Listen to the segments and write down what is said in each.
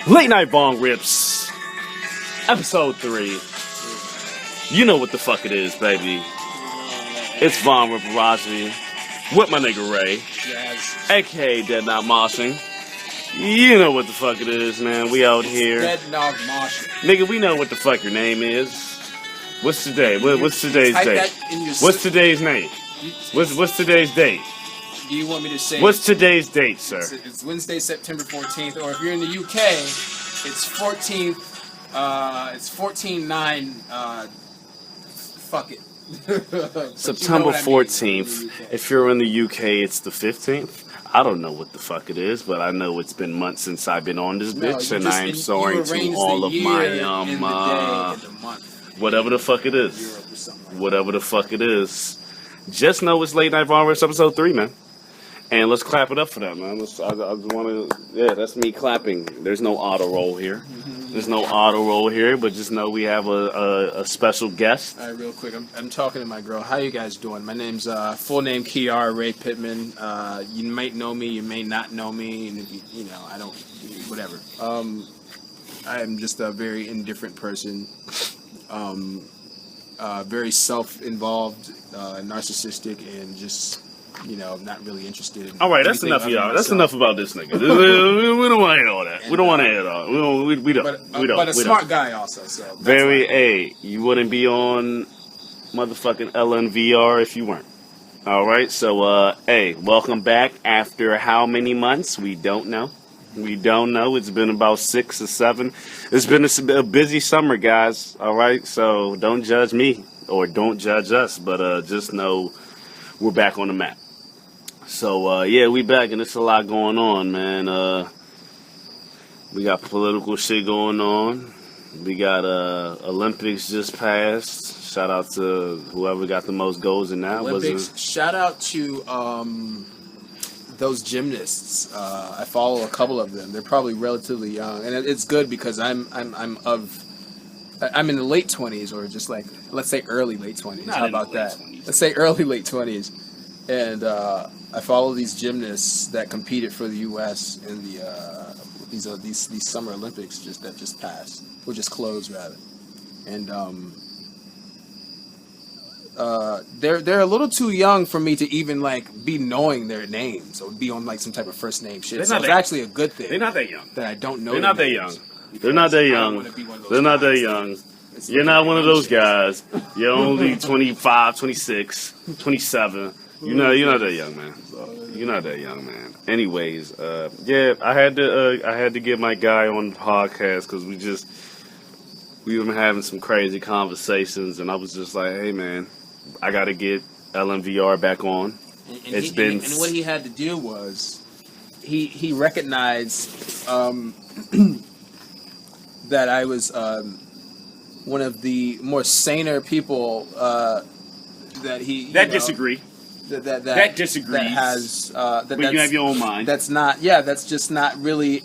Late Night VongRipps, episode 3. You know what the fuck it is, baby. It's VongRipp with my nigga Ray, aka Deadnogmoshing. You know what the fuck it is, man. We out here. Deadnogmoshing. Nigga, we know what the fuck your name is. What's today? What's today's date? What's today's name? What's today's date? Do you want me to say? What's today's date, sir? It's Wednesday, September 14th, or if you're in the UK, it's 14th. It's 14/9. Fuck it. September 14th. If you're in the UK, it's the 15th. I don't know what the fuck it is, but I know it's been months since I've been on this bitch, and I am sorry to all of my whatever the fuck it is. Whatever the fuck it is. Just know it's Late Night VongRipp episode 3, man. And let's clap it up for that, man. I just want to, yeah, that's me clapping. There's no auto roll here. There's no auto roll here, but just know we have a special guest. All right, real quick, I'm talking to my girl. How you guys doing? My name's full name Kiara Ray Pittman. You might know me, you may not know me, and if you know, I don't, whatever. I am just a very indifferent person. Very self-involved, narcissistic, and just, you know, not really interested in. All right, that's enough of y'all. That's enough about this nigga. We don't want to hear all that. We don't want to hear it all. We don't. But a smart guy also. So very A. You wouldn't be on motherfucking LNVR if you weren't. All right, so hey, welcome back after how many months? We don't know. We don't know. It's been about 6 or 7. It's been a busy summer, guys. All right, so don't judge me or don't judge us, but just know we're back on the map. So yeah, we back, and it's a lot going on, man. We got political shit going on. We got Olympics just passed. Shout out to whoever got the most goals in that. Olympics. Shout out to those gymnasts. I follow a couple of them. They're probably relatively young, and it's good because I'm in the late 20s, or just like, let's say early late 20s. How about that? Let's say early late 20s, and I follow these gymnasts that competed for the U.S. in these Summer Olympics that just passed, or just closed rather, and they're a little too young for me to even like be knowing their names or be on like some type of first name shit. So it's actually a good thing. They're not that young. That I don't know. They're not that young. They're not that young. They're not that young. You're not one of those guys. You're only 25, 26, 27. You're not that young, man. You're not that young, man. Anyways, yeah, I had to get my guy on the podcast because we've been having some crazy conversations, and I was just like, hey, man, I got to get LMVR back on. And what he had to do was he recognized that I was one of the more saner people that he disagree. That disagrees. That has but you have your own mind. That's not. Yeah, that's just not really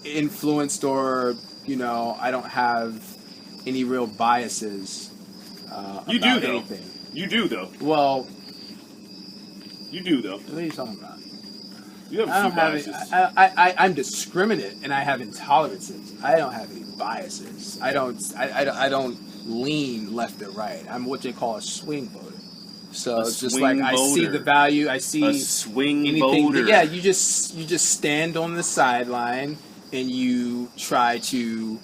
influenced, or I don't have any real biases. You do though. Anything. You do though. Well, you do though. What are you talking about? You have a few biases. I'm discriminate, and I have intolerances. I don't have any biases. I don't lean left or right. I'm what they call a swing voter. So it's just like I see the value. I see a swing anything. voter. Yeah, you just stand on the sideline and you try to,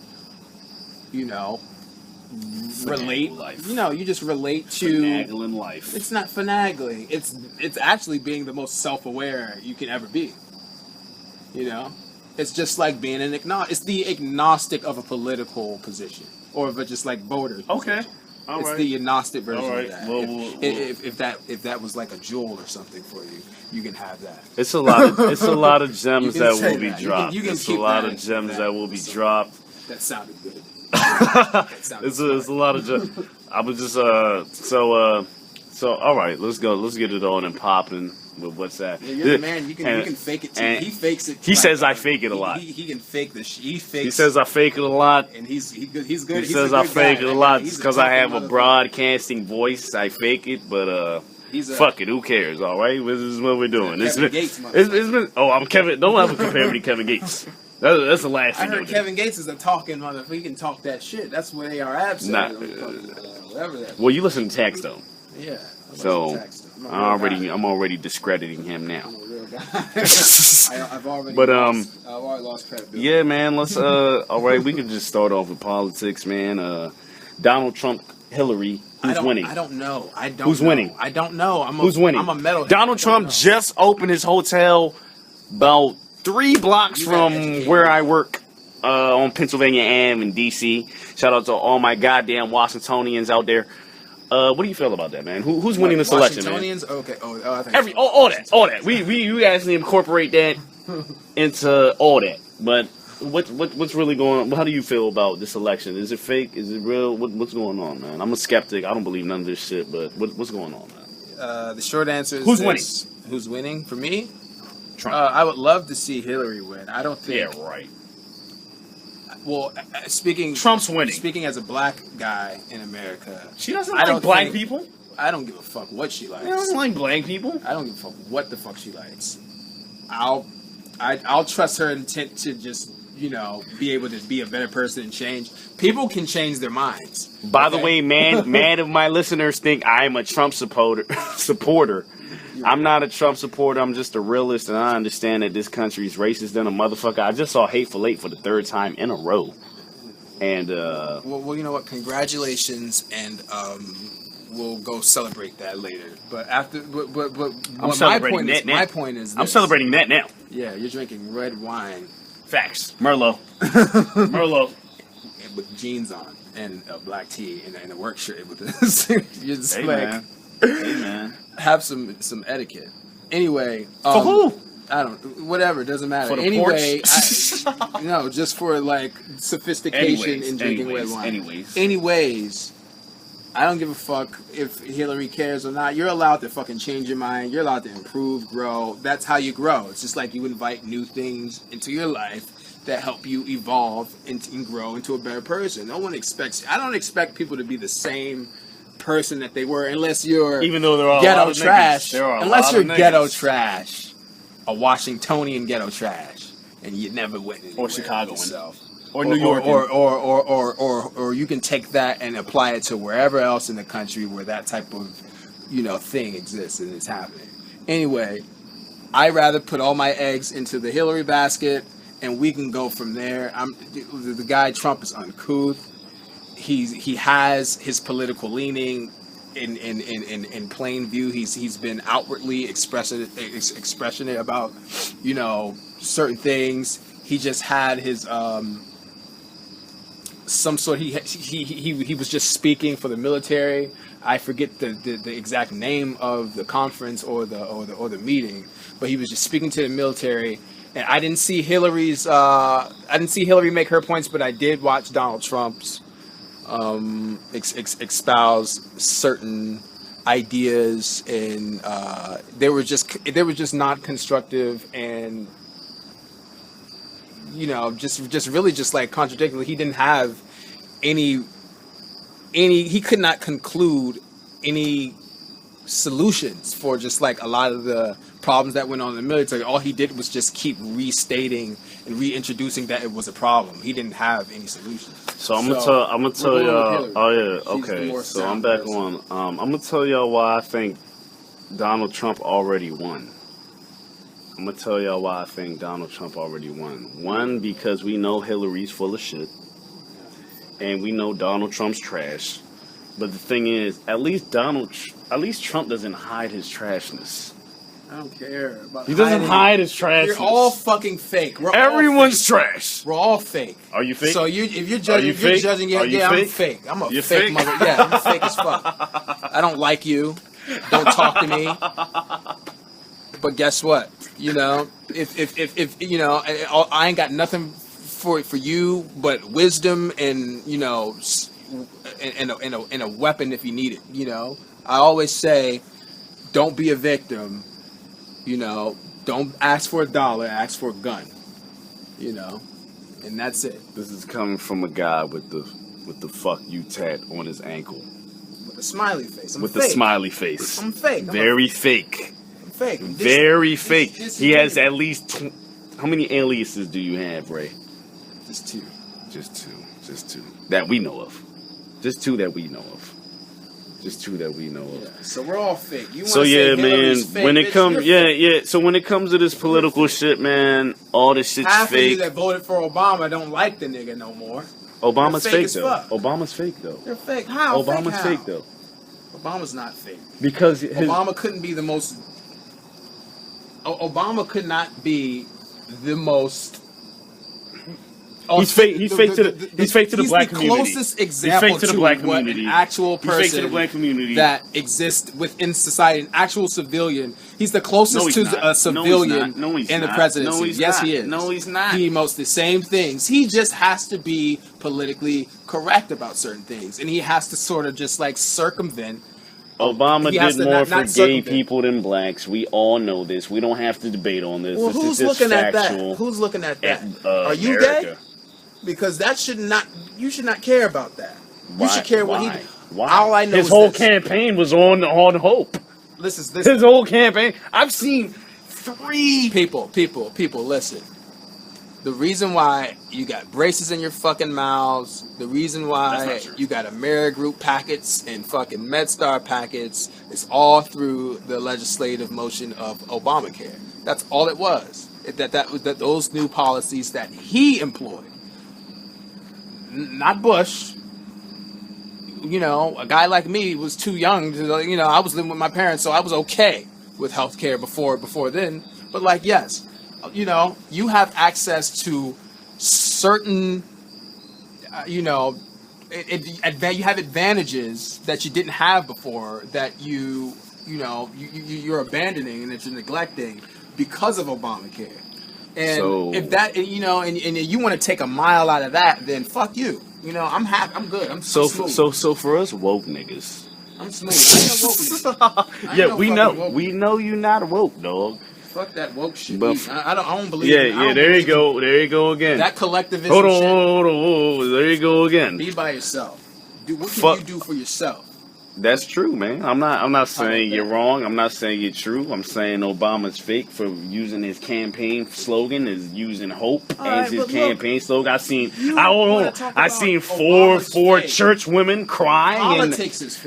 relate. Life. You just relate to finagling life. It's not finagling. It's actually being the most self-aware you can ever be. It's just like being an agnostic. It's the agnostic of a political position, or of a just like voter. Okay. All right. The agnostic version of that. Well, if that was like a jewel or something for you, you can have that. It's a lot of gems that will be dropped. You can it's a lot of gems that will be dropped. That sounded good. It's a lot of gems. I was just so all right. Let's go. Let's get it on and popping. With what's that? Yeah, you're the man. You can fake it too. He fakes it. He says I fake it a lot. He can fake the He says I fake it a lot. And he's good. He says I fake it a lot because I have a broadcasting voice. I fake it, but fuck it. Who cares? All right, this is what we're doing. It's been. Oh, I'm Kevin. Don't ever compare me to Kevin Gates. That's the last I thing. heard Kevin Gates is a talking motherfucker. He can talk that shit. That's what AR Ab said. Nah, Whatever that. well, you listen to Tax though. Yeah. So I'm already discrediting him now. I'm a real guy. I've already lost credibility. Yeah, man. Let's all right. We can just start off with politics, man. Donald Trump, Hillary. Who's winning? I don't know. Who's winning? I don't know. Who's winning? I'm a metalhead. Donald Trump just opened his hotel about 3 blocks from where I work on Pennsylvania Ave in D.C. Shout out to all my goddamn Washingtonians out there. What do you feel about that, man? Who's winning this election, man? Washingtonians? Okay. I think all that. We actually incorporate that into all that. But what's really going on? How do you feel about this election? Is it fake? Is it real? What's going on, man? I'm a skeptic. I don't believe none of this shit. But what's going on, man? The short answer is winning? Who's winning for me? Trump. I would love to see Hillary win. I don't think. Yeah, right. Well, speaking Trump's winning. Speaking as a black guy in America, She doesn't like black people. I don't give a fuck what she likes. She doesn't like black people. I don't give a fuck what the fuck she likes. I'll trust her intent to just be able to be a better person and change. People can change their minds. By the way, man, if my listeners think I'm a Trump supporter. I'm not a Trump supporter. I'm just a realist, and I understand that this country is racist than a motherfucker. I just saw Hateful Eight for the 3rd time in a row, and well, you know what? Congratulations, and we'll go celebrate that later. But my point is, I'm celebrating that now. Yeah, you're drinking red wine. Facts, Merlot, with jeans on and a black tee and a work shirt with you're just hey, like, man. Hey, man. Have some etiquette. Anyway, for who? I don't. Whatever, doesn't matter. For the anyway, no, just for like sophistication in drinking red wine. Anyways, I don't give a fuck if Hillary cares or not. You're allowed to fucking change your mind. You're allowed to improve, grow. That's how you grow. It's just like you invite new things into your life that help you evolve and grow into a better person. No one expects. I don't expect people to be the same person that they were unless you're even though they're all ghetto trash. Unless you're ghetto niggas. Trash, a Washingtonian ghetto trash, and you never went anywhere or Chicagoan yourself. Or New York, or you can take that and apply it to wherever else in the country where that type of thing exists and it's happening. Anyway, I rather put all my eggs into the Hillary basket and we can go from there. The guy Trump is uncouth. He has his political leaning in plain view. He's been outwardly expressionate about certain things. He just had his some sort. He was just speaking for the military. I forget the exact name of the conference or the meeting, but he was just speaking to the military. And I didn't see Hillary make her points, but I did watch Donald Trump's espouse certain ideas, and they were just not constructive, and just really just like contradictory. He didn't have any he could not conclude any solutions for just like a lot of the problems that went on in the military. All he did was just keep restating and reintroducing that it was a problem. He didn't have any solutions. So I'm gonna tell y'all. Oh yeah, okay. So I'm back on. I'm gonna tell y'all why I think Donald Trump already won. I'm gonna tell y'all why I think Donald Trump already won. One, because we know Hillary's full of shit, and we know Donald Trump's trash. But the thing is, at least Trump doesn't hide his trashness. I don't care about. He doesn't hide his trashness. You're all fucking fake. Everyone's trash. We're all fake. Are you fake? So if you're judging, yeah, I'm fake. I'm a fake mother. Yeah, I'm fake as fuck. I don't like you. Don't talk to me. But guess what? If I ain't got nothing for you but wisdom and and a weapon if you need it. I always say, don't be a victim. Don't ask for $1, ask for a gun. And that's it. This is coming from a guy with the fuck you tat on his ankle. With a smiley face. The smiley face. I'm fake. Very fake. I'm fake. Very fake. He has at least How many aliases do you have, Ray? Just two. Just two that we know of. Just two that we know of. Yeah. So we're all fake. You want So to yeah, say man. Hillary's fake, When it bitch, comes, you're yeah, fake. yeah. So when it comes to this political shit, man, all this shit's Half of you fake. that voted for Obama don't like the nigga no more. Obama's You're fake as though. fuck. Obama's fake though. You're fake. How? Obama's fake, fake though. Obama's not fake. Because Obama couldn't be the most. Obama could not be the most. He's fake. He's fake to the black community. He's the closest example he's fake to the black community. What an actual person he's fake to the black community that exists within society, an actual civilian. He's the closest to a civilian in the presidency. Yes, he is. No, he's not. He emotes the same things. He just has to be politically correct about certain things, and he has to sort of just like circumvent. Obama did more for gay people than blacks. We all know this. We don't have to debate on this. Well, who's looking at that? Who's looking at that? Are you America. gay? Because that should not. You should not care about that. Why? You should care what he. Why? All I know his is whole this. campaign was on hope. Listen. His whole campaign. I've seen 3 people. Listen. The reason why you got braces in your fucking mouths, the reason why you got Amerigroup packets and fucking MedStar packets is all through the legislative motion of Obamacare. That's all it was. That was those new policies that he employed. Not Bush. You know, a guy like me was too young to, you know, I was living with my parents, so I was okay with healthcare before then. But like, yes, you know, you have access to certain, you know, you have advantages that you didn't have before that you're abandoning and that you're neglecting because of Obamacare. And so, if that, you know, and you want to take a mile out of that, then fuck you. You know, I'm happy. I'm good. I'm smooth. So for us woke niggas. I'm smooth. I ain't no woke. Yeah, we know. Woke. We know you not woke, dog. Fuck that woke shit. But I don't believe. Yeah. There you go. There you go again. That collectivism. Hold on. There you go again. Be by yourself. What can you do for yourself? That's true, man. I'm not saying you're wrong. I'm not saying you're true. I'm saying Obama's fake for using his campaign slogan is using hope as his campaign slogan. I seen four church women crying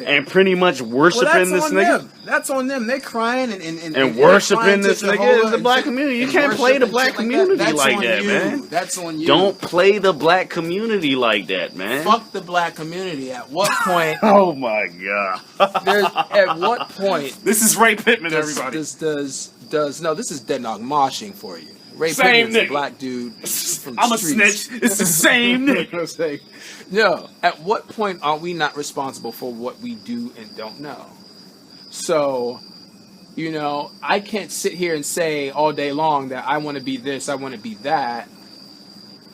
and pretty much worshiping this nigga. That's on them. They're crying and worshiping this nigga as the black community. You can't play the black community like that, man. That's on you. Don't play the black community like that, man. Fuck the black community. At what point? Oh my god. At what point? This is Ray Pittman, everybody. This is Deadnogmoshing for you. Ray Same Pittman's nigga. a black dude from the I'm streets. a snitch. It's the same nigga. No. At what point are we not responsible for what we do and don't know? So, you know, I can't sit here and say all day long that I want to be this, I want to be that,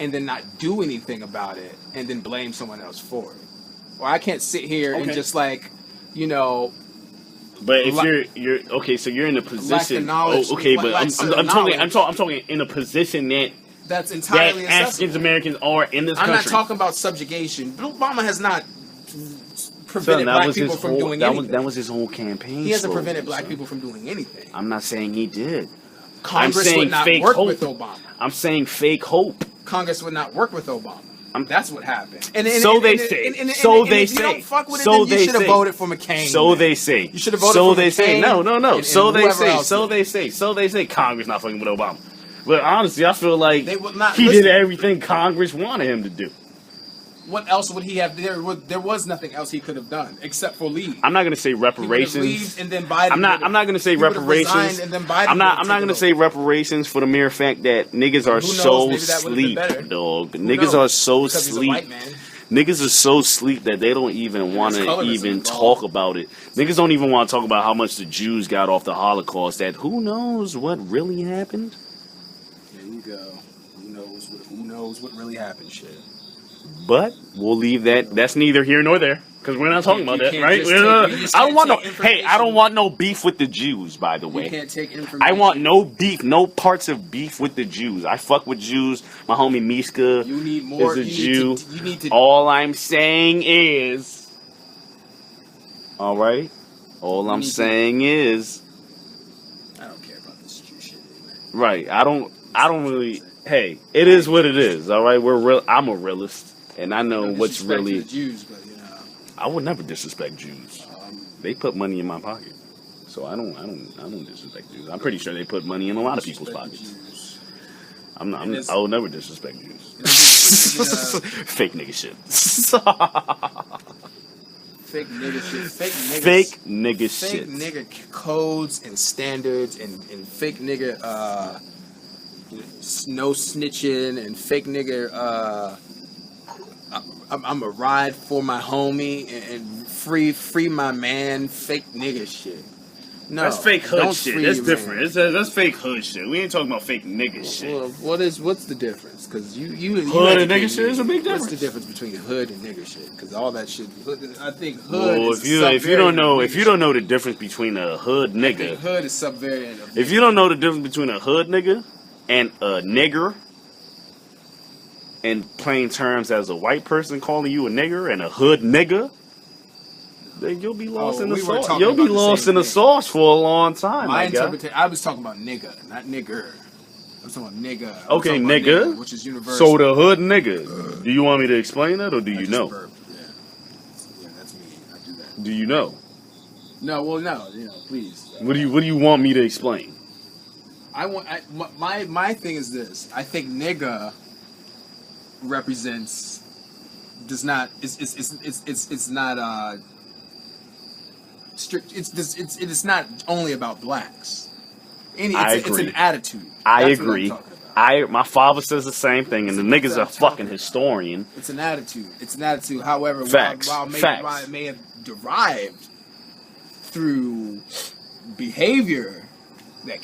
and then not do anything about it, and then blame someone else for it. Or I can't sit here and just like, you know. But if you're okay, so you're in a position. I'm talking in a position that's entirely that African Americans are in this country. I'm not talking about subjugation. Obama has not prevented black people from doing anything. That was his whole campaign. He hasn't prevented black people from doing anything. I'm not saying he did. Congress would not work with Obama. I'm saying fake hope. Congress would not work with Obama. That's what happened. So they say. So they say. So they say. You should have voted for McCain. So they say. You should have voted for McCain. So they say. No. So they say. So they say. So they say. Congress not fucking with Obama. But honestly, I feel like he did everything Congress wanted him to do. What else would he have? There was nothing else he could have done except for leave. I'm not going to say reparations. He would have and then Biden. I'm not going to say reparations. And then Biden I'm not going to say reparations for the mere fact that niggas are so sleep, dog. Niggas are so sleep. Niggas are so sleep that they don't even want to even talk about it. Niggas don't even want to talk about how much the Jews got off the Holocaust. That who knows what really happened? There you go. Who knows what really happened? Shit. But we'll leave that. That's neither here nor there because we're not talking about that, right? I don't want no beef with the Jews. By the way, you can't take information. I want no beef, no parts of beef with the Jews. I fuck with Jews. My homie Miska is a Jew. All I'm saying is, all right. All I'm saying is, I don't care about this Jew shit. Right. I don't I don't really. Hey, it is what it is. All right, we're real. I'm a realist, and I know No what's disrespect to really. the Jews, but you know. I would never disrespect Jews. They put money in my pocket, so I don't disrespect Jews. I'm pretty sure they put money in a lot of people's pockets. I will never disrespect Jews. Fake nigga shit. Fake nigga shit. Fake nigga shit. Fake nigga codes and standards and fake nigga no snitching and fake nigga I'm a ride for my homie and free my man. Fake nigga shit. No, that's fake hood don't shit. free That's your different. man. That's fake hood shit. We ain't talking about fake nigga shit. Well, what's the difference? Because you hood and nigga shit is a big difference. What's the difference between hood and nigga shit? Because all that shit. I think hood. Well, is if you don't know the difference between a hood I think nigga, hood is subvariant of if you don't know the difference between a hood nigga and a nigger, in plain terms, as a white person calling you a nigger and a hood nigga, then you'll be lost in the sauce. You'll be lost in the sauce for a long time. My interpretation. I was talking about nigga, not nigger. I was talking about nigga. Okay, nigga, which is universal. So the hood nigga. Do you want me to explain that, or do you know? Burped. Yeah, that's me. I do that. Do you know? No, well, no. You know, please. What do you want me to explain? My thing is this. I think nigga represents does not it's not strict. It is not only about blacks. It's an attitude. I agree. My father says the same thing, and the nigga's a fucking historian. It's an attitude. It's an attitude. However, while it may have derived through behavior that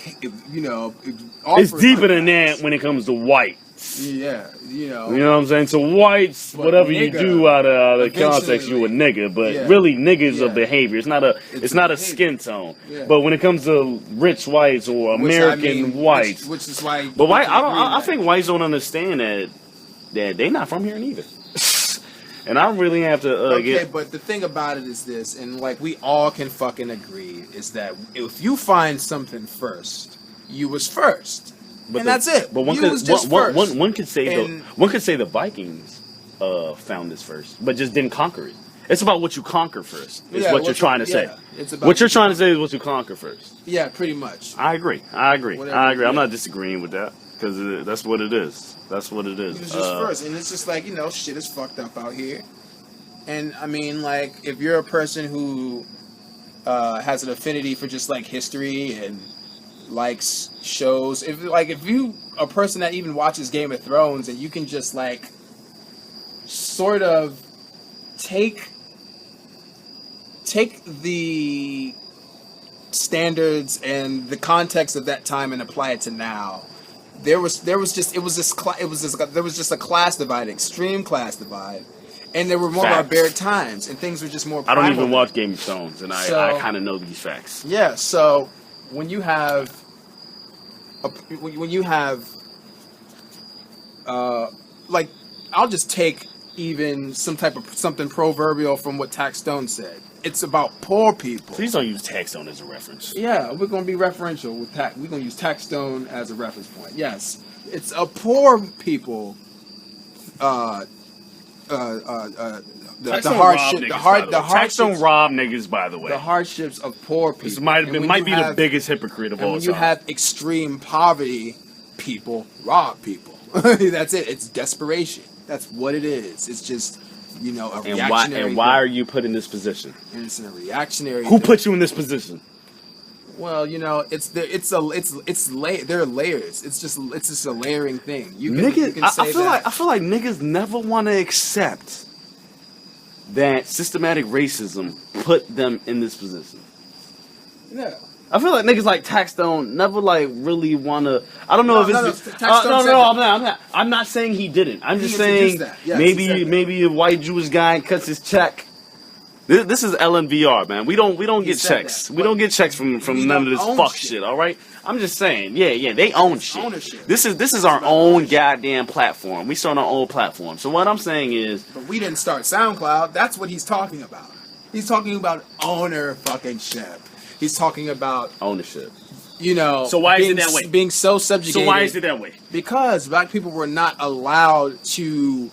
it's deeper than that when it comes to white. Yeah, you know what I'm saying. So whites, whatever nigga, you do out of context, you a nigga. But really, niggas a behavior. It's not a skin tone. Yeah. But when it comes to rich whites or American whites, which is why. But white, I think whites don't understand that they're not from here neither. And I really have to. But the thing about it is this, and like we all can fucking agree, is that if you find something first, you was first. And that's it. But one could say the Vikings found this first, but just didn't conquer it. It's about what you conquer first. Is what you're trying to say. What you're trying to say is what you conquer first. Yeah, pretty much. I agree. I'm not disagreeing with that because that's what it is. That's what it is. It was just first, and it's just like shit is fucked up out here. And I mean, like, if you're a person who has an affinity for just like history and likes shows, if you a person that even watches Game of Thrones and you can just like sort of take the standards and the context of that time and apply it to now, there was just a class divide, extreme class divide, and there were more barbaric times and things were just more primal. I don't even watch Game of Thrones, and I kind of know these facts. Yeah, so when you have like, I'll just take even something proverbial from what Tax Stone said. It's about poor people. Please don't use Tax Stone as a reference. Yeah, we're gonna be referential with Tax. We're gonna use Tax Stone as a reference point. Yes, it's a poor people. The hardships. Tax Stone rob niggas, by the way. The hardships of poor people. This might be the biggest hypocrite of all time. When you have extreme poverty, people rob people. That's it. It's desperation. That's what it is. It's just, a reactionary. And why are you put in this position? And it's a reactionary. Who put you in this position? Well, there are layers. It's just a layering thing. I feel like niggas never want to accept that systematic racism put them in this position. Yeah. I feel like niggas like Tax Stone never like really wanna. I don't know if it's. I'm not saying he didn't. I'm just saying maybe a white Jewish guy cuts his check. This is LNVR, man. We don't get checks. We don't get checks from none of this fuck shit. All right. I'm just saying. Yeah. They own shit. Ownership. This is our own goddamn platform. We start our own platform. So what I'm saying is. But we didn't start SoundCloud. That's what he's talking about. He's talking about ownership. He's talking about ownership. you know, So why is it that way? Being so subjugated. So why is it that way? Because black people were not allowed to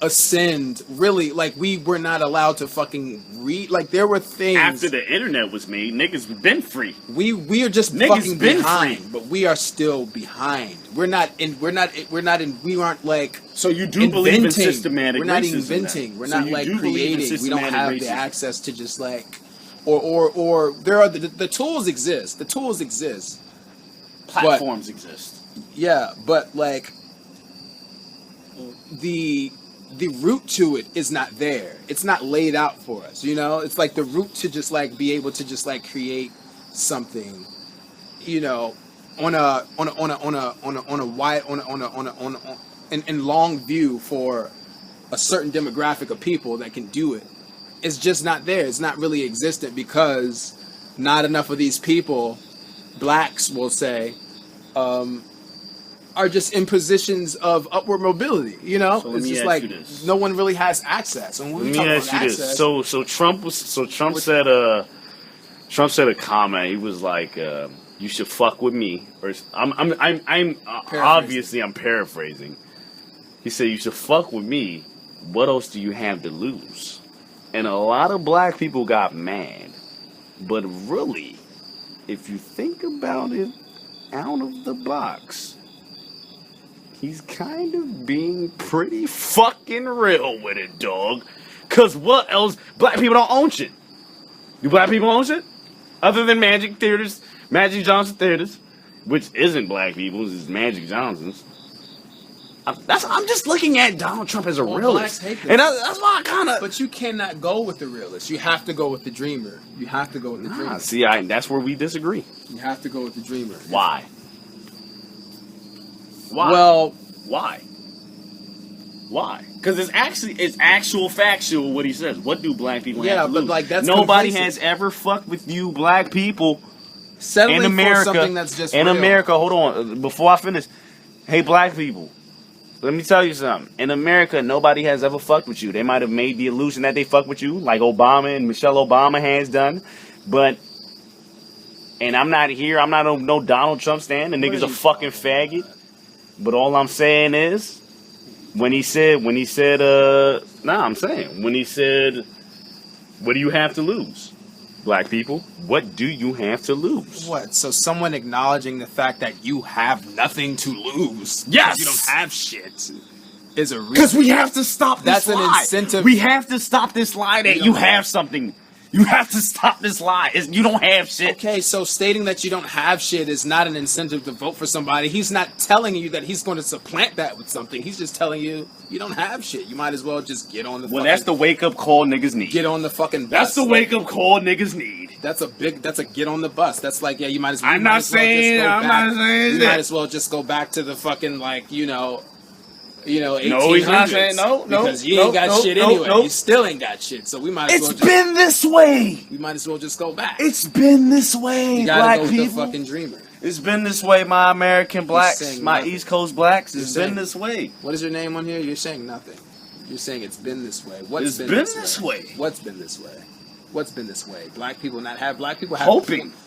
ascend, really. Like, we were not allowed to fucking read. Like, there were things After the internet was made, niggas been free. We are just Niggas fucking been behind, free. but we are still behind. We aren't like. So you do believe in systematic We're not racism, inventing. then? We're So not you like do believe in creating. We don't systematic have racism. the access to just like, or there are the tools exist. The tools exist. Platforms exist. Yeah, but like the route to it is not there. It's not laid out for us. You know, it's like the route to just like be able to just like create something. You know, on a wide in long view for a certain demographic of people that can do it. It's just not there. It's not really existent because not enough of these people, blacks will say, are just in positions of upward mobility. You know, So let it's me just ask like you this. no one really has access. And when we Let talk me about ask you access, this. So Trump said a comment. He was like, "You should fuck with me." Or I'm obviously I'm paraphrasing. He said, "You should fuck with me. What else do you have to lose?" And a lot of black people got mad. But really, if you think about it out of the box, he's kind of being pretty fucking real with it, dog. Cause what else? Black people don't own shit. Do black people own shit? Other than Magic Theaters, Magic Johnson Theaters, which isn't black people's, it's Magic Johnson's. I'm just looking at Donald Trump as a realist. And that's why I kind of... But you cannot go with the realist. You have to go with the dreamer. You have to go with the dreamer. See, that's where we disagree. You have to go with the dreamer. Why? Why? Well, why? Why? Because it's actual factual what he says. What do black people have to lose? But like that's nobody complacent. has ever fucked with you, black people. Settling in America, for something that's just in real. America. Hold on, before I finish. Hey, black people, let me tell you something. In America, nobody has ever fucked with you. They might have made the illusion that they fuck with you, like Obama and Michelle Obama has done, but. And I'm not here. I'm not no Donald Trump stan. The nigga's a fucking faggot. But all I'm saying is, when he said, what do you have to lose? Black people, what do you have to lose? What? So someone acknowledging the fact that you have nothing to lose. Yes. You don't have shit. Is a reason. Because we have to stop this lie. That's an incentive. We have to stop this lie that you have something. You have to stop this lie. You don't have shit. Okay, so stating that you don't have shit is not an incentive to vote for somebody. He's not telling you that he's going to supplant that with something. He's just telling you you don't have shit. You might as well just get on the. Well, that's the wake up call niggas need. Get on the fucking bus. That's the wake up call niggas need. That's a get on the bus. That's like, yeah, you might as well. I'm not saying You might as well just go back to the fucking like, you know, 1800s. No, he's not saying no. Because you ain't got shit anyway. You still ain't got shit. So we might as well. It's been this way. We might as well just go back. It's been this way, you gotta black go with people. the fucking dreamer. It's been this way, my American blacks, my nothing. East Coast blacks. It's You're been saying- this way. What is your name on here? You're saying nothing. You're saying it's been this way. It's been this way. What's been this way? What's been this way? Black people have Hoping. Black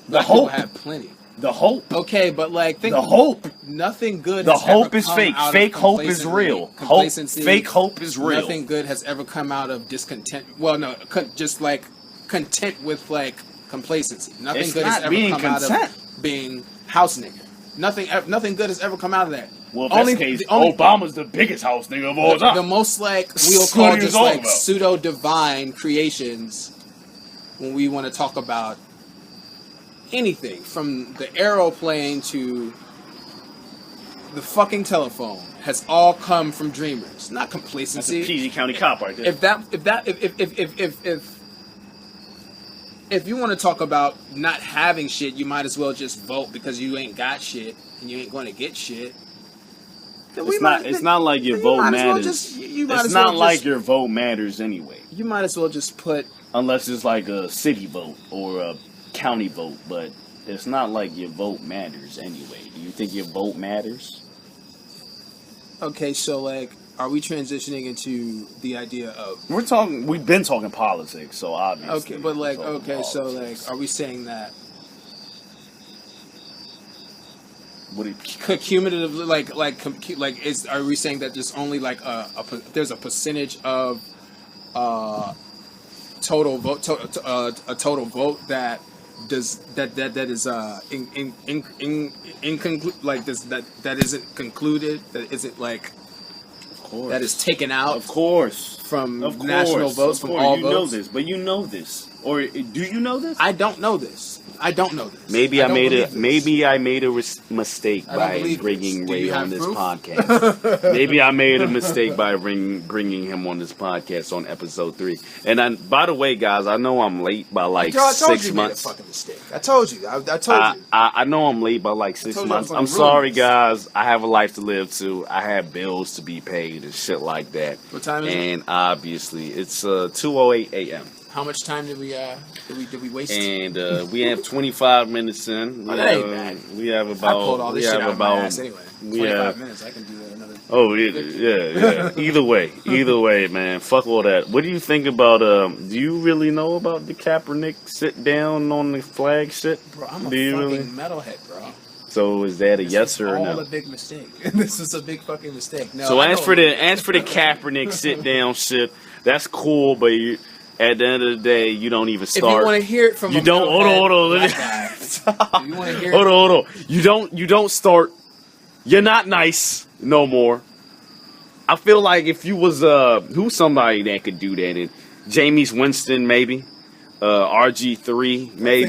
The people hope. have plenty. The hope. Okay, but like think The hope. nothing good. The has hope ever is come fake. out of Fake hope is complacency. real. Complacency. Fake hope is real. Nothing good has ever come out of discontent. Well, no, just like content with like complacency. Nothing It's good has not ever being come out content. of being house nigga. Nothing good has ever come out of that. Well, if that's the case, Obama's the biggest house nigga of all time. The most like we'll What call are you just talking like about? pseudo divine creations when we want to talk about anything from the aeroplane to the fucking telephone has all come from dreamers, not That's a complacency. PG County cop right there. If you want to talk about not having shit, you might as well just vote because you ain't got shit and you ain't going to get shit. It's not like your vote matters. It's not like your vote matters anyway. You might as well just put. Unless it's like a city vote or a county vote, but it's not like your vote matters anyway. Do you think your vote matters? Okay, so like, are we transitioning into the idea of? We've been talking politics, so obviously. Okay, but like, we're talking okay, so like, politics. are we saying that What do you, cumulatively, are we saying that there's only like there's a percentage of total vote a total vote that is that isn't concluded, that isn't like that is taken out, of course, from national votes, from all votes. You know this, but you know this, or do you know this? I don't know this. Maybe I made a mistake by bringing Ray on this podcast. Maybe I made a mistake by bringing him on this podcast on episode 3. And by the way, guys, I know I'm late by like 6 months. Made a fucking mistake. I told you. I know I'm late by like 6 months. I'm sorry, guys. I have a life to live too. I have bills to be paid and shit like that. What time is it? And obviously, it's 2:08 a.m. How much time did we waste? And we have 25 minutes in. We have about. I pulled all this shit out of my ass anyway. 25 minutes. I can do that another. Oh yeah. Either way, man. Fuck all that. What do you think about? Do you really know about the Kaepernick sit down on the flag shit? Bro, I'm a fucking metalhead, bro. So is that a yes or a no? All a big mistake. This was a big fucking mistake. No. So as for the Kaepernick sit down shit, that's cool, but at the end of the day, you don't even start. If you want to hear it from you don't. Hold on. If you want to hear hold on. You don't start. You're not nice no more. I feel like if you was who's somebody that could do that? And Jameis Winston maybe. RG3 maybe.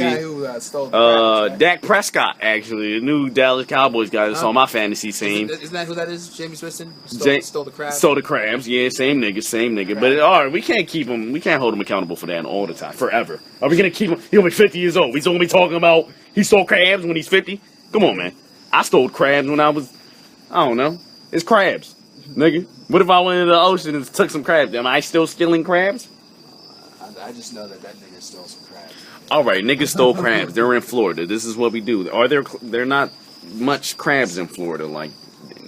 Dak Prescott actually, the new Dallas Cowboys guy that's on my fantasy team. Isn't that who that is? Jameis Winston stole the crabs. Stole the crabs. Yeah, same nigga. But all right, we can't keep him. We can't hold him accountable for that all the time, forever. Are we gonna keep him? He'll be 50 years old. He's gonna be talking about he stole crabs when he's 50. Come on, man. I stole crabs when I was, I don't know. It's crabs, nigga. What if I went into the ocean and took some crabs? Am I still stealing crabs? I just know that nigga stole some crabs. All right, niggas stole crabs. They're in Florida. This is what we do. They're not much crabs in Florida like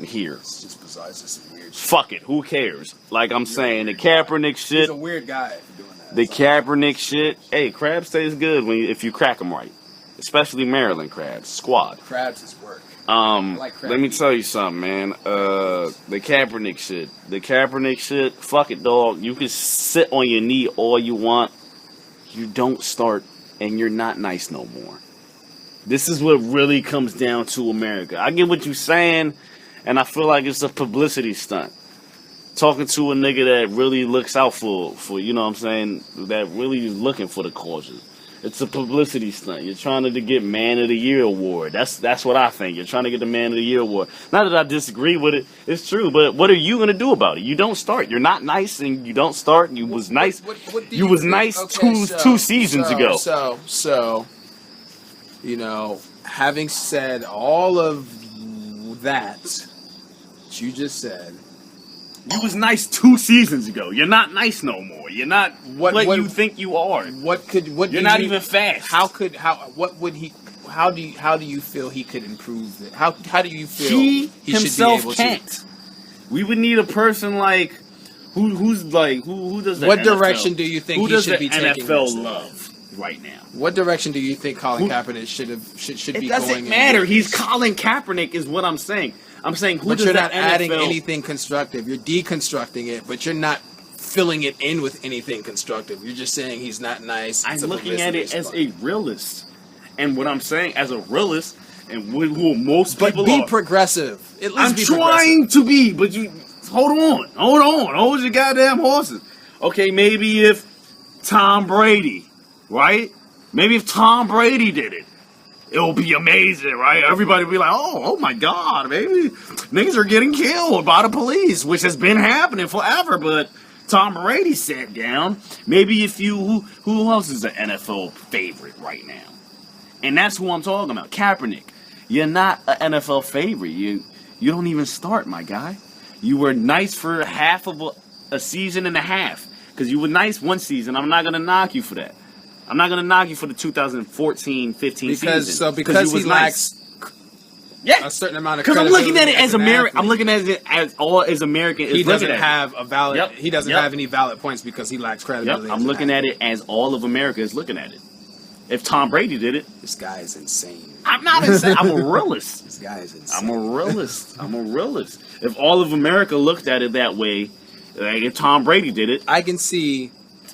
here. It's just bizarre. It's just weird shit. Fuck it. Who cares? Like I'm saying, the Kaepernick shit. He's a weird guy for doing that. The Kaepernick shit. Hey, crabs taste good if you crack them right. Especially Maryland crabs. Squad. Crabs is work. Let me tell you something, man. The Kaepernick shit. Fuck it, dog. You can sit on your knee all you want. You don't start, and you're not nice no more. This is what really comes down to America. I get what you're saying, and I feel like it's a publicity stunt. Talking to a nigga that really looks out for you know what I'm saying, that really is looking for the causes. It's a publicity stunt. You're trying to get Man of the Year award. That's what I think. You're trying to get the Man of the Year award. Not that I disagree with it. It's true. But what are you going to do about it? You don't start. You're not nice, and you don't start. You was nice. You was nice two seasons ago. So, you know, having said all of that you just said, you was nice 2 seasons ago. You're not nice no more. You're not what you think you are. You're not even fast. How do you feel he could improve it? How do you feel he himself should be able can't? To? We would need a person like who does the What NFL? direction do you think he should be taking? NFL love right now. What direction do you think Colin Kaepernick should be going? It doesn't matter. He's Colin Kaepernick is what I'm saying. I'm saying but you're not adding anything constructive. You're deconstructing it, but you're not filling it in with anything constructive. You're just saying he's not nice. I'm looking at it as a realist. And what I'm saying as a realist, and who most people are. But be progressive. At least I'm trying to be, but you... Hold on. Hold your goddamn horses. Okay, maybe if Tom Brady, right? Maybe if Tom Brady did it. It'll be amazing, right? Everybody will be like, oh my God, baby. Niggas are getting killed by the police, which has been happening forever, but Tom Brady sat down. Maybe if you, who else is an NFL favorite right now? And that's who I'm talking about, Kaepernick. You're not an NFL favorite. You don't even start, my guy. You were nice for half of a season and a half, because you were nice one season. I'm not going to knock you for that. I'm not going to knock you for the 2014-15 season. Because he lacks a certain amount of credibility. Because I'm looking at it as American. I'm looking at it as all as American. He doesn't have a valid. Yep. He doesn't have any valid points because he lacks credibility. Yep. I'm looking at it as all of America is looking at it. If Tom Brady did it, This guy is insane. I'm not insane. I'm a realist. This guy is insane. I'm a realist. I'm a realist. If all of America looked at it that way, like if Tom Brady did it, I can see.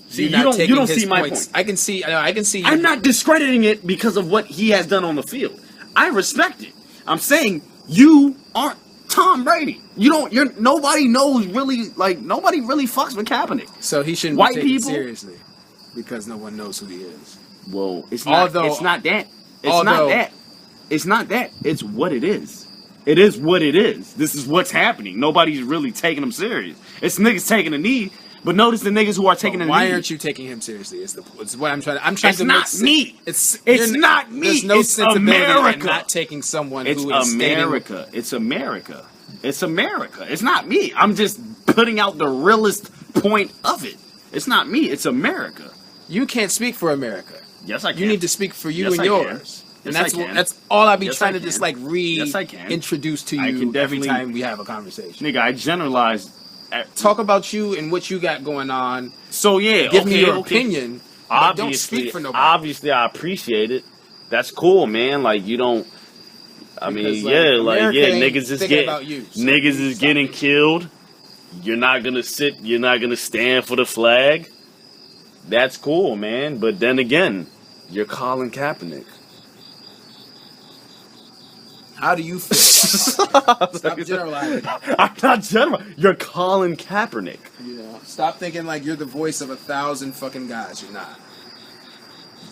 see, you don't see my point. I can see. I can see. I'm not discrediting it because of what he has done on the field. I respect it. I'm saying you aren't Tom Brady. Nobody knows really, like, nobody really fucks with Kaepernick. So he shouldn't White be taken people? seriously because no one knows who he is. Well, it's not that. It's not that. It's not that. It's what it is. It is what it is. This is what's happening. Nobody's really taking him serious. It's niggas taking a knee, but notice the niggas who are taking a knee. Why aren't you taking him seriously? It's what I'm trying. It's to not me. It's not me. There's no It's sensibility America. in not taking someone It's who is America. It's America. It's America. It's not me. I'm just putting out the realest point of it. It's not me. It's America. You can't speak for America. Yes, I can. You need to speak for you Yes, and I can. yours. Yes, And I can. that's all I'll be Yes, trying I to just can. like Yes, I can. reintroduce to I can you every definitely- time we have a conversation. Nigga, I generalized. Talk about you and what you got going on. So yeah, Give me your okay. opinion. But don't speak for nobody. Obviously, I appreciate it. That's cool, man. Like you don't. I mean, Because, like, yeah, America ain't niggas is thinking getting about you, so niggas is stop getting it. killed. You're not gonna sit. You're not gonna stand for the flag. That's cool, man. But then again, you're Colin Kaepernick. How do you feel about that? Stop generalizing. I'm not general. You're Colin Kaepernick. You know, stop thinking like you're the voice of 1,000 fucking guys. You're not.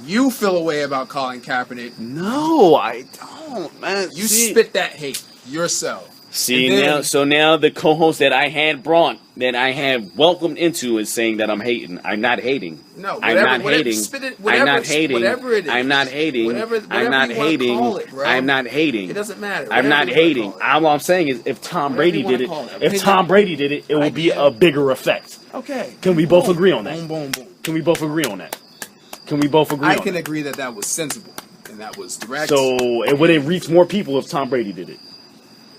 You feel a way about Colin Kaepernick. No, I don't, man. You spit that hate yourself. See And then- now, so now the co-host that I had brought, that I have welcomed into, is saying that I'm hating. I'm not hating. No, I'm whatever, not whatever, hating. spit it, I'm whatever, not hating. whatever it is. I'm not hating. Whatever I'm not you wanna hating. call it, bro. I'm not hating. It doesn't matter. I'm not Whatever you wanna hating. call it. All I'm saying is, if Tom Whatever Brady you wanna did it, call it. if Opinion. Tom Brady did it, it would be Idea. a bigger effect. Okay. Can we both Boom, agree on that? Boom, boom, boom. Can we both agree on that? Can we both agree? I on can that? agree that that was sensible and that was direct. So it would reach more people if Tom Brady did it.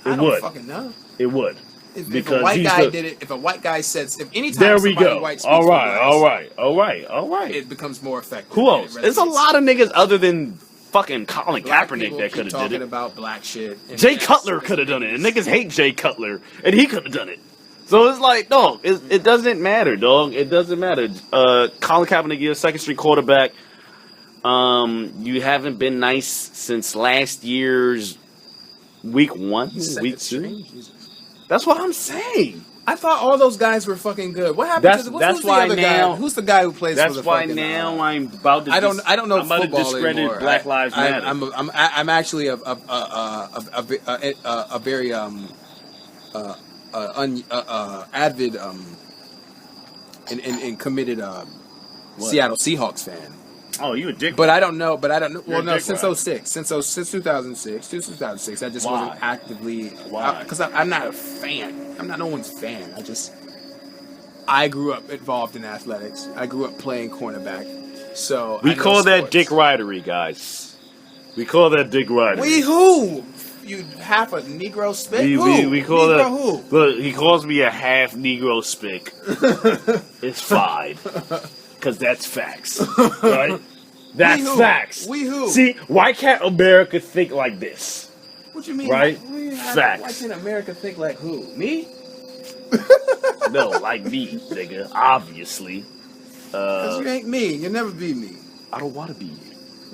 I It don't would. fucking know. It would. If Because a white he's guy the- did it, if a white guy said, if anytime There we somebody go. white speaks All for right. blacks, All right. All right. All right. it becomes more effective. Who and else? it There's a resonates. lot of niggas other than fucking Colin Black Kaepernick people that keep could have talking did it. about black shit. and Jay that's- Cutler could have done it, and niggas hate Jay Cutler, and he could have done it. So it's like, dog, it doesn't matter, dog. It doesn't matter. Colin Kaepernick, you're a second string quarterback. You haven't been nice since last year's week 1, Second week 2. string? Jesus. That's what I'm saying. I thought all those guys were fucking good. What happened That's- to the, that's who's why the other now- guy? Who's the guy who plays for That's the why fucking, now I'm about to. I don't know I'm about to football discredit anymore. Black Lives Matter. I'm actually a very avid and committed Seattle Seahawks fan. Oh, you a dick. But I don't know. Well, You're a no, dick since rider. 06, since 2006, I just Why? wasn't actively. Why? Because I'm not a fan. I'm not no one's fan. I grew up involved in athletics. I grew up playing cornerback. So We I know call that sports. dick ridery, guys. We call that dick ridery. We who? You half a Negro spick? We call Negro that. who? Look, he calls me a half Negro spick. It's fine, because that's facts, right? That's We who? facts. We who? See, why can't America think like this? What you mean? Right? Facts. Why Facts. can't America think like who? Me? No, like me, nigga. Obviously, Because you ain't me. You'll never be me. I don't want to be you.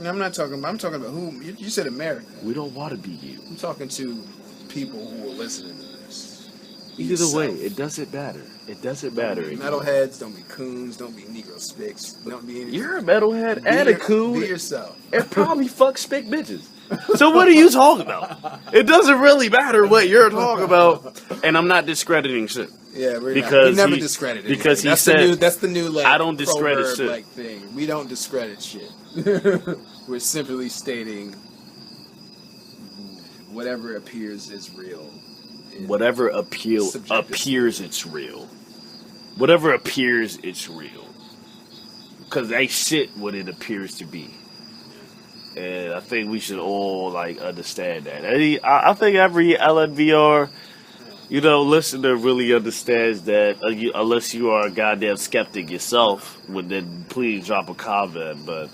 I'm not talking about. I'm talking about who? You said America. We don't want to be you. I'm talking to people who are listening to this. Be Either way, yourself. it doesn't matter. It doesn't matter. Don't be metalheads. Don't be coons. Don't be Negro spicks. Don't be anything. You're a metalhead Be and a your- coon. Be yourself. And probably fuck spick bitches. So what are you talking about? It doesn't really matter what you're talking about. And I'm not discrediting shit. Yeah, we're Because not. We never he- discredit it. because he that's said, that's the new like I don't discredit proverb, shit. like thing. We don't discredit shit. We're simply stating whatever appears is real. Whatever Subjective. appears it's real. Whatever appears it's real. Because they shit what it appears to be. And I think we should all like understand that. I think every LNVR, listener really understands that. Unless you are a goddamn skeptic yourself, then please drop a comment. But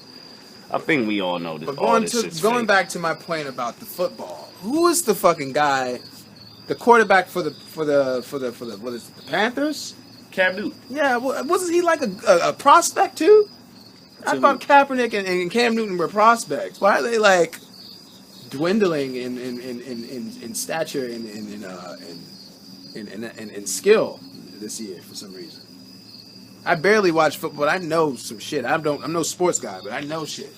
I think we all know this. But all this shit's going fake. back to my point about the football, who is the fucking guy, the quarterback for the what is it, the Panthers? Cam Newton. Yeah, wasn't he like a prospect too? I To thought Kaepernick and Cam Newton were prospects. Why are they like dwindling in stature and skill this year for some reason? I barely watch football. But I know some shit. I'm no sports guy, but I know shit.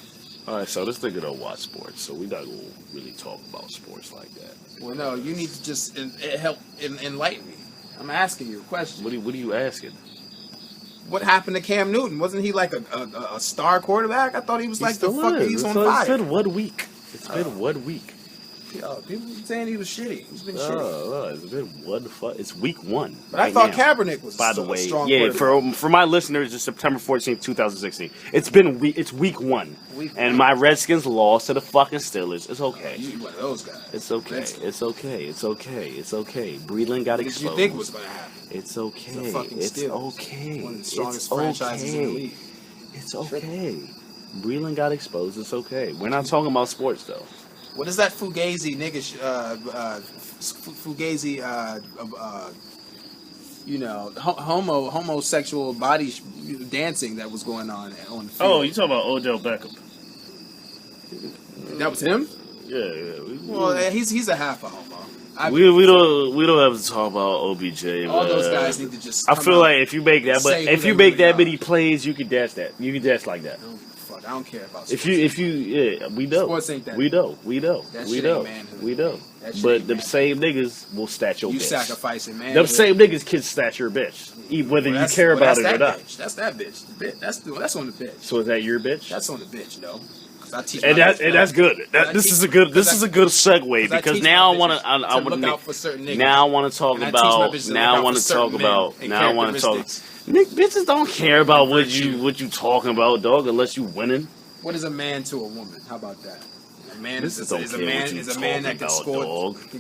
All right, so this nigga don't watch sports, so we not gonna really talk about sports like that. Well, no, you need to just help enlighten me. I'm asking you a question. What are you asking? What happened to Cam Newton? Wasn't he like a star quarterback? I thought he was like the still fucking. is. He's on So fire. It's been 1 week. It's been 1 week. Yo, people saying he was shitty. He's been shitty. It's been it's week 1. But I thought Kaepernick was by the a way, strong yeah. quarterback. For my listeners, it's September 14th, 2016. It's week 1, and my Redskins lost to the fucking Steelers. It's okay. You one of those guys. It's okay. It's okay. It's okay. It's okay. Breland got What did exposed. you think was going to happen? It's okay. The fucking It's Steelers. okay. One of the strongest It's franchises in the okay. league. It's okay. Breland got exposed. It's okay. We're not talking about sports though. What is that Fugazi nigga? Fugazi, homosexual body dancing that was going on the field. Oh, you talking about Odell Beckham? That was him? Yeah. Well, he's a half a homo. We don't have to talk about OBJ. All those guys need to just. I feel like if you make that, but say who if they you make really that are. many plays, you can dash that. You can dash like that. Oh, fuck, I don't care about. If sports. you, we know. Sports ain't that. We know. That shit ain't manhood. We know. That shit But ain't them manhood. same niggas will stat your You bitch. sacrificing man. Them same niggas can stat your bitch, whether you care about it or not. That's that bitch. That's on the bitch. So is that your bitch? That's on the bitch, though. I teach And my that's bitch, and no. that's good. This is a good segue because teach now I my want bitches to. I to want look to out for certain niggas. Now I want to talk And I teach my about. bitches to Now look I out want for to talk certain men about. and Now I want to talk. characteristics. Nick, bitches don't care about what virtue. you talking about, dog, unless you winning. What is a man to a woman? How about that? A man This is don't a care man what you is a man that talking can about, score dog.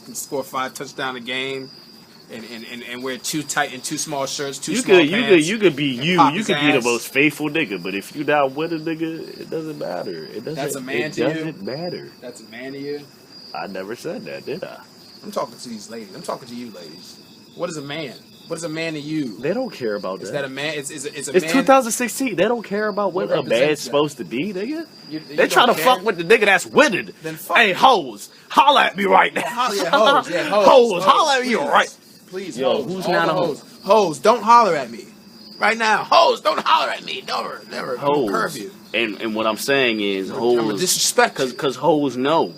can score 5 touchdowns a game, and wear too tight and too small shirts, too You small could pants. you could be you. pop You his could be the ass. most faithful nigga, but if you not with a nigga, it doesn't matter. It doesn't. That's a man it to you? doesn't matter. That's a man to you. I never said that, did I? I'm talking to these ladies. I'm talking to you, ladies. What is a man? What is a man to you? They don't care about Is that. that a man? It's a It's man. 2016. They don't care about what a represents man's that? supposed to be, nigga. You They try to don't care? fuck with the nigga that's winning. Then fuck Hey, me. hoes, holla at me right now. Yeah, hoes. Yeah, hoes. Hoes, holla at me please. right. Please, Yo, hoes. who's All not the a hoe? hoes? Hoes, don't holler at me. Right now. Hoes, don't holler at me. Never. I'm gonna curve Hoes. you. And what I'm saying is I'm gonna hoes, disrespect you. cause hoes know.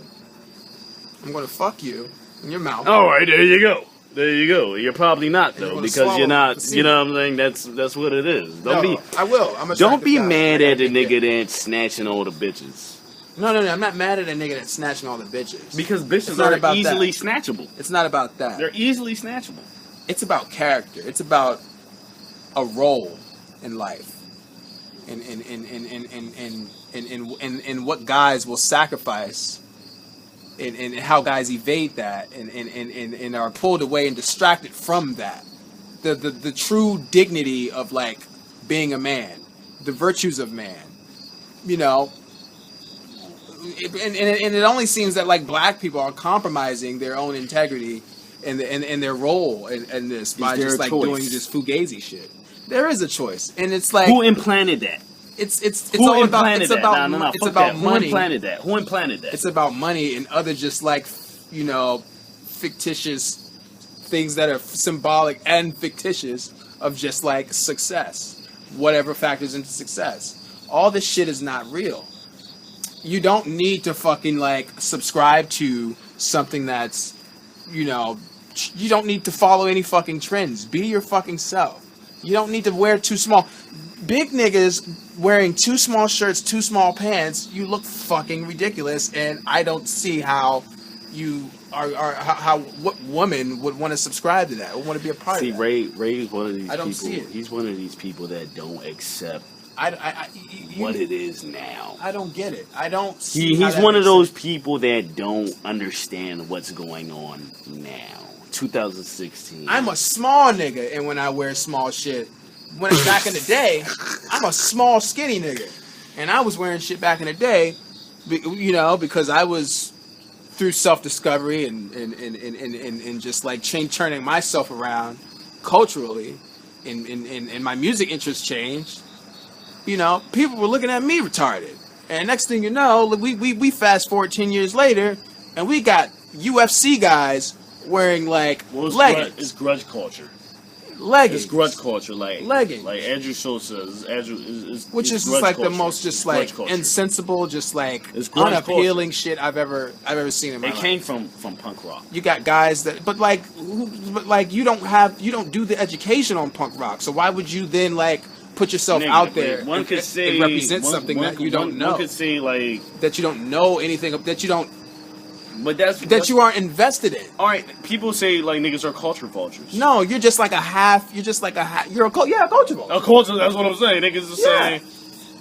I'm gonna fuck you in your mouth. All right, there you go. There you go. You're probably not And you're though, gonna because swallow you're not. the You semen. know what I'm saying? That's what it is. Don't be. I will. I'm a Don't be guy. mad I at the gotta get nigga that's snatching all the bitches. No. I'm not mad at a nigga that's snatching all the bitches. Because It's bitches not are about easily that. snatchable. It's not about that. They're easily snatchable. It's about character. It's about a role in life, and what guys will sacrifice, and how guys evade that, and are pulled away and distracted from that. The true dignity of like being a man, the virtues of man, you know. And it only seems that like black people are compromising their own integrity and their role in this by there just a like choice? doing this fugazi shit. There is a choice, and it's like Who implanted that? it's Who all about implanted it's that? about No, it's fuck about that. money. Who implanted that? Who implanted that? It's about money and other just like fictitious things that are symbolic and fictitious of just like success, whatever factors into success. All this shit is not real. You don't need to fucking like subscribe to something that's, you don't need to follow any fucking trends. Be your fucking self. You don't need to wear too small. Big niggas wearing too small shirts, too small pants, you look fucking ridiculous, and I don't see how you how what woman would want to subscribe to that or want to be a part See, of that. Ray's one of these I don't people. see it. He's one of these people that don't accept You- what it is now. I don't get it. I don't see how He's that one of makes those sense. people that don't understand what's going on now. 2016. I'm a small nigga, and when I wear small shit, when back in the day, I'm a small skinny nigga. And I was wearing shit back in the day, you know, because I was through self-discovery and just like turning myself around culturally, and my music interests changed. You know, people were looking at me retarded. And next thing you know, we fast forward 10 years later, and we got UFC guys wearing like leggings. It's grudge culture. Leggings. It's grudge culture, like leggings. Like Andrew Sosa is which is just like culture. The most just like insensible, just like unappealing shit I've ever seen in my life. It came from punk rock. You got guys that, but like you don't do the education on punk rock. So why would you then like put yourself out there one could say, and represent something that you don't know? One could say like that you don't know anything of, that you don't. But that you aren't invested in. All right, people say like niggas are culture vultures. No, you're just like a half. You're just like a half. You're a culture vulture. A culture. That's what I'm saying. Niggas are saying.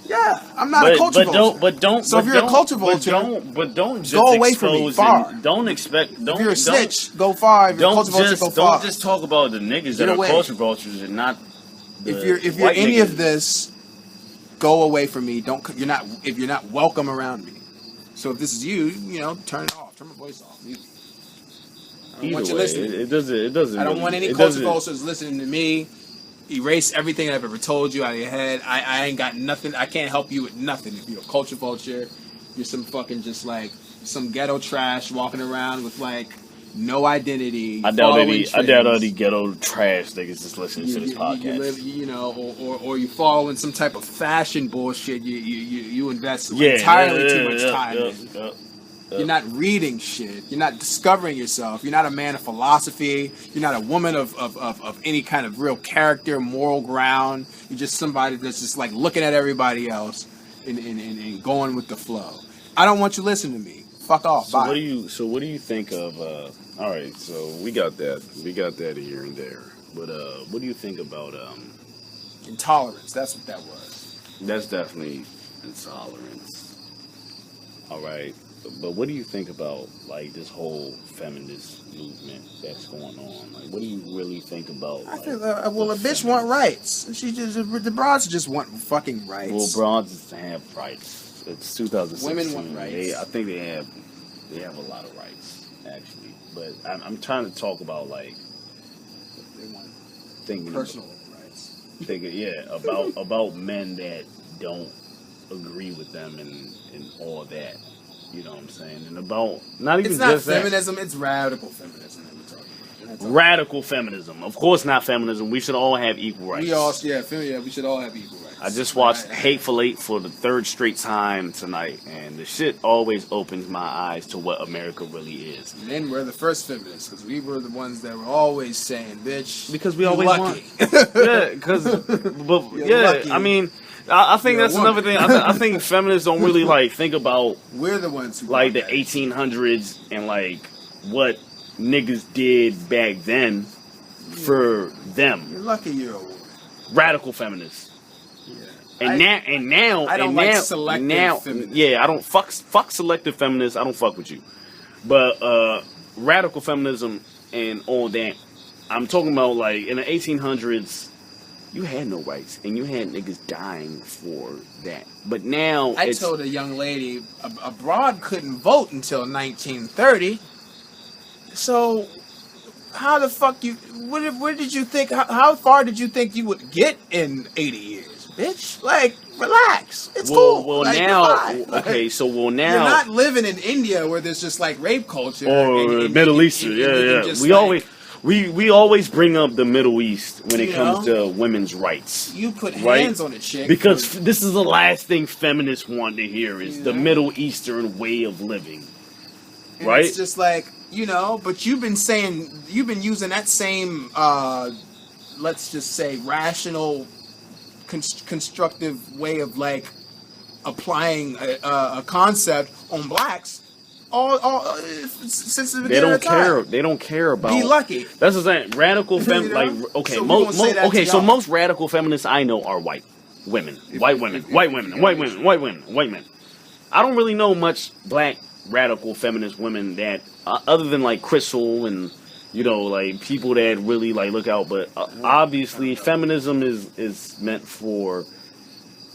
Yeah, I'm not a culture vulture. So if you're a culture vulture, don't just go away from me far. Don't expect. Don't. If you're a snitch, go far. If you're a culture vulture, go far. Don't just talk about the niggas that are culture vultures and not. If you're any of this, go away from me. If you're not welcome around me. So if this is you, you know, turn it off. Turn my voice off. I don't want you listening. It doesn't. I don't want any culture vultures listening to me. Erase everything I've ever told you out of your head. I ain't got nothing. I can't help you with nothing. If you're a culture vulture, you're some fucking just like some ghetto trash walking around with like no identity. I doubt any ghetto trash niggas just listening to this podcast. You know, or you follow in some type of fashion bullshit. You invest entirely too much time in. You're not reading shit. You're not discovering yourself. You're not a man of philosophy. You're not a woman of any kind of real character, moral ground. You're just somebody that's just like looking at everybody else and going with the flow. I don't want you listening to me. Fuck off. So bye. What do you think of? All right, so we got that here and there. But what do you think about intolerance? That's what that was. That's definitely intolerance. All right. But what do you think about like this whole feminist movement that's going on? Like, what do you really think about? I feel a bitch want rights. The broads just want fucking rights. Well, broads have rights. It's 2016. Women want rights. I think they have a lot of rights actually. But I'm trying to talk about like they want thinking personal rights. About men that don't agree with them and all that. You know what I'm saying? And about not even just feminism, it's radical feminism that we're talking about. Radical feminism. Of course not feminism. We should all have equal rights. We should all have equal rights. I just watched Hateful Eight for the third straight time tonight, and the shit always opens my eyes to what America really is. And then we're the first feminists, because we were the ones that were always saying, bitch, because we always lucky. Lucky. I mean, I think that's another thing. I think feminists don't really like think about. We're the ones who like the 1800s and like what niggas did back then for them. You're lucky you're a woman. Radical feminists. Yeah. Now I don't like selective feminists. Yeah, I don't fuck selective feminists. I don't fuck with you. But radical feminism and all that. I'm talking about like in the 1800s. You had no rights, and you had niggas dying for that. But now, I told a young lady a broad couldn't vote until 1930. So, how the fuck you? Where did you think? How far did you think you would get in 80 years, bitch? Like, relax. It's cool. Well, like, now, you're not living in India where there's just like rape culture or Middle Eastern. Yeah. We always bring up the Middle East when it comes to women's rights. You put hands on a chick. Because this is the last thing feminists want to hear is the Middle Eastern way of living. And right? It's just like, but you've been using that same, let's just say, rational, constructive way of like applying a concept on blacks. All since the beginning of time. They don't care about. Be lucky. That's the thing. Radical most radical feminists I know are white women. White women. I don't really know much black radical feminist women that other than like Crystal and like people that really like look out. But obviously, feminism is meant for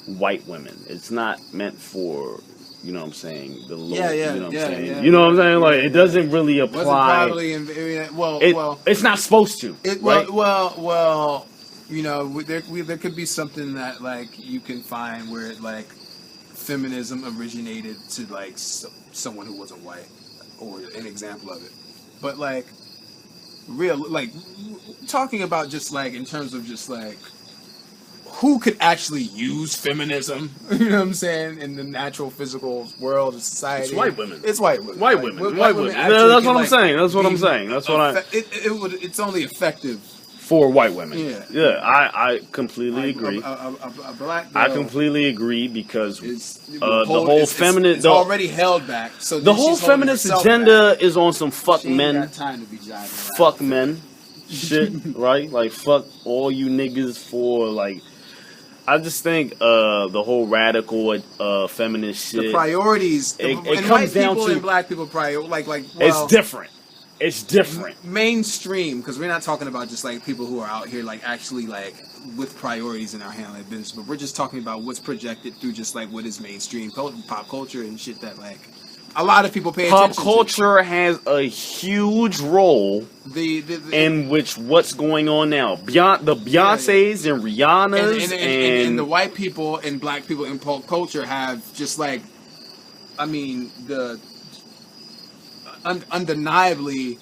white women. It's not meant for, you know what I'm saying, the low, Yeah, you know what I'm saying? yeah. You know what I'm saying? Like, it doesn't really Wasn't apply. probably well. It's not supposed to, right? Well. You know, there could be something that like you can find where it like feminism originated to like someone who wasn't white, or an example of it. But like talking about just like in terms of just like who could actually use feminism, you know what I'm saying, in the natural physical world of society. It's white women. It's white women. White Like, women. white Women. actually That's can, what I'm saying. That's what I'm saying. That's what it's only effective for white women. Yeah. I completely like, agree. A black girl I completely agree because the whole feminist, it's already held back. So the whole feminist agenda is on some fuck she ain't men, got time to be jiving around. fuck men shit, right? Like fuck all you niggas for like. I just think the whole radical feminist shit. The priorities, it and comes white down people to and black people it's different. It's different. Mainstream, because we're not talking about just like people who are out here like actually like with priorities in our hand like business, but we're just talking about what's projected through just like what is mainstream pop culture and shit that like a lot of people pay attention to. Pop culture has a huge role in which what's going on now. The Beyoncés and Rihanna's and the white people and black people in pop culture have just like, I mean, the undeniably,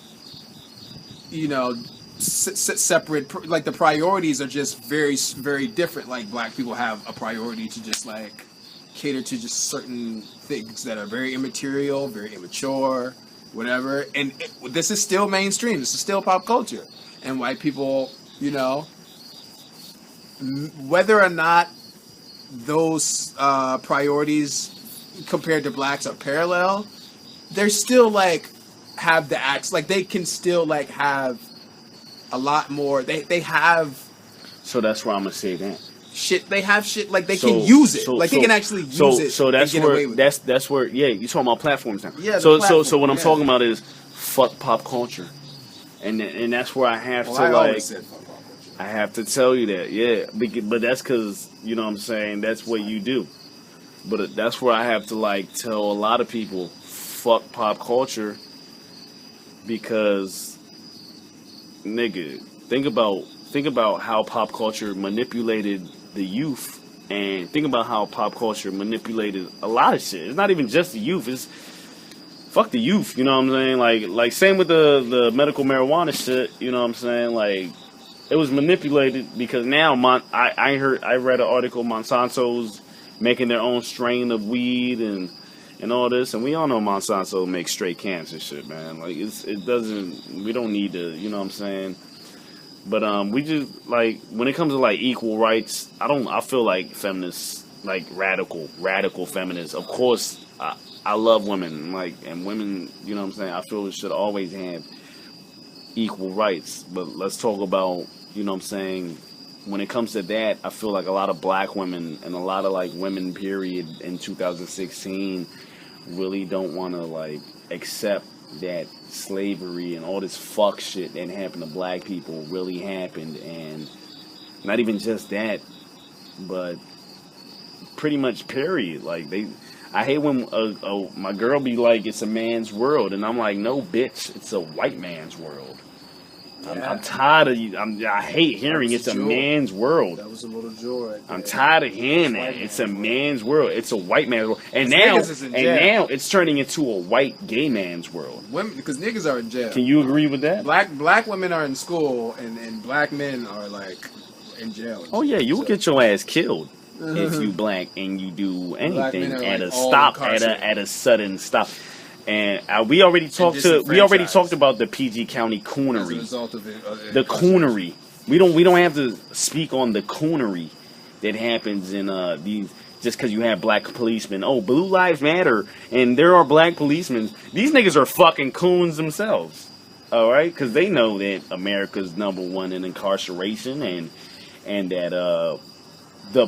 you know, separate, like the priorities are just very, very different. Like black people have a priority to just like cater to just certain things that are very immaterial, very immature, whatever. And this is still mainstream. This is still pop culture. And white people, you know, whether or not those priorities compared to blacks are parallel, they're still like have the acts, like they can still like have a lot more. They have. So that's why I'm gonna say that. Shit, they have shit like they can use it, they can actually use it. So that's and get where away with that's where you're talking about platforms now. Yeah. So what I'm talking about is fuck pop culture, and that's where I have to like. I have to tell you that, yeah, but that's because you know what I'm saying. That's what you do, but that's where I have to like tell a lot of people fuck pop culture because nigga, think about how pop culture manipulated the youth, and think about how pop culture manipulated a lot of shit. It's not even just the youth. It's fuck the youth. You know what I'm saying? Like same with the medical marijuana shit. You know what I'm saying? Like it was manipulated because now I read an article Monsanto's making their own strain of weed and all this, and we all know Monsanto makes straight cancer shit, man. Like we don't need to, you know what I'm saying? But we just like when it comes to like equal rights, I feel like feminists, like radical feminists. Of course, I love women, like, and women, you know what I'm saying? I feel we should always have equal rights. But let's talk about, you know what I'm saying, when it comes to that, I feel like a lot of black women and a lot of like women period in 2016 really don't want to like accept that slavery and all this fuck shit that happened to black people really happened. And not even just that, but pretty much period. Like I hate when my girl be like, it's a man's world, and I'm like, no bitch, it's a white man's world. Yeah. I'm tired of you. I hate hearing it's a man's world. That was a little joy. I'm tired of hearing that. It's a man's world. It's a white man's world. And now it's turning into a white gay man's world. Women, because niggas are in jail. Can you agree with that? Black women are in school, and black men are like in jail. Oh yeah, you'll get your ass killed if you black and you do anything at a stop, at a sudden stop. And we already talked about the PG County coonery. As a result of it, the coonery. We don't have to speak on the coonery that happens in these just because you have black policemen. Oh, Blue Lives Matter, and there are black policemen. These niggas are fucking coons themselves. All right, because they know that America's #1 in incarceration, and that the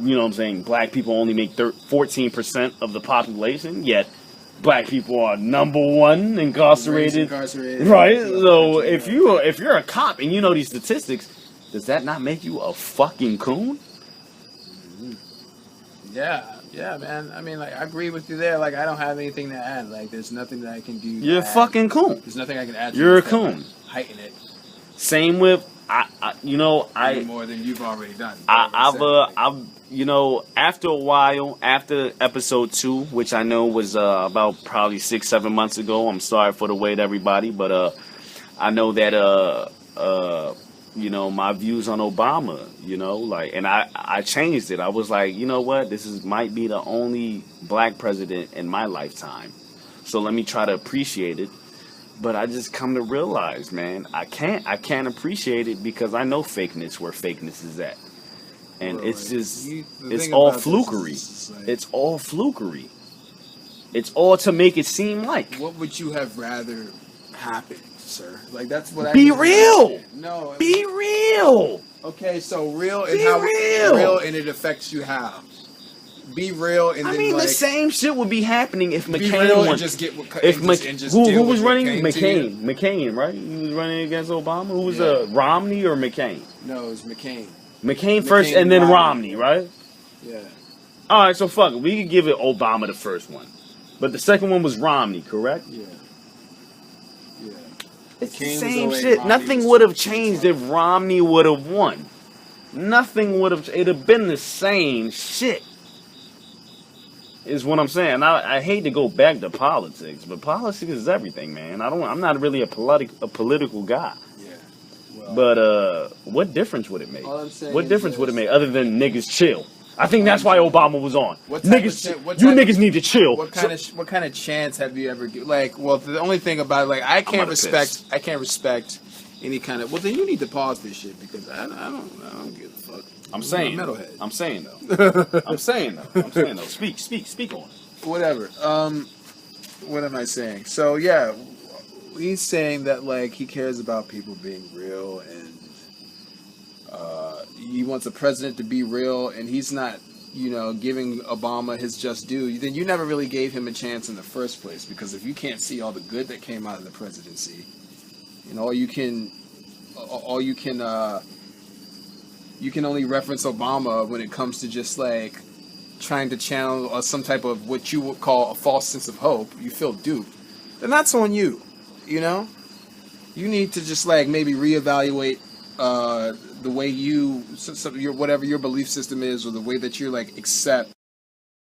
you know what I'm saying, black people only make 14% of the population, yet black people are #1 incarcerated. Right? So if you're a cop and you know these statistics, does that not make you a fucking coon? Yeah, man. I mean, like, I agree with you there. Like, I don't have anything to add. Like, there's nothing that I can do. You're a fucking coon. There's nothing I can add. You're a that coon. would heighten it Same with any more than you've already done. I've after a while, after episode 2, which I know was about probably 6-7 months ago. I'm sorry for the wait, everybody, but I know that my views on Obama, and I changed it. I was like, you know what, might be the only black president in my lifetime, so let me try to appreciate it. But I just come to realize, man, I can't appreciate it because I know fakeness where fakeness is at. And it's just, it's all flukery. It's all flukery. It's all to make it seem like. What would you have rather happen, sir? Like, that's what Be real! No. Be real! Okay, so real and real and it affects you how? Be real and then, the same shit would be happening if McCain be real won. and just get who was running? McCain, right? He was running against Obama. Who was Romney or McCain? No, it was McCain. McCain first and then Romney, right? Yeah. All right, so fuck it. We could give it Obama the first one, but the second one was Romney, correct? Yeah. Yeah. It's the same shit. Nothing would have changed if Romney would have won. Nothing would have. It'd have been the same shit. Is what I'm saying. I hate to go back to politics, but politics is everything, man. I'm not really a political guy. Yeah. Well, but what difference would it make? All I'm saying What difference would it make other than niggas chill? I think that's why Obama was on. Niggas need to chill. What kind of chance have you ever given? Like, well, the only thing about it, like, I can't respect any kind of. Well, then you need to pause this shit because I don't give a fuck. I'm saying though. Speak on it. Whatever. What am I saying? So yeah, he's saying that, like, he cares about people being real and he wants a president to be real, and he's not, giving Obama his just due. Then you never really gave him a chance in the first place, because if you can't see all the good that came out of the presidency, you can only reference Obama when it comes to just, like, trying to channel some type of what you would call a false sense of hope. You feel duped. Then that's on you, You need to just, like, maybe reevaluate the way whatever your belief system is, or the way that you, like, accept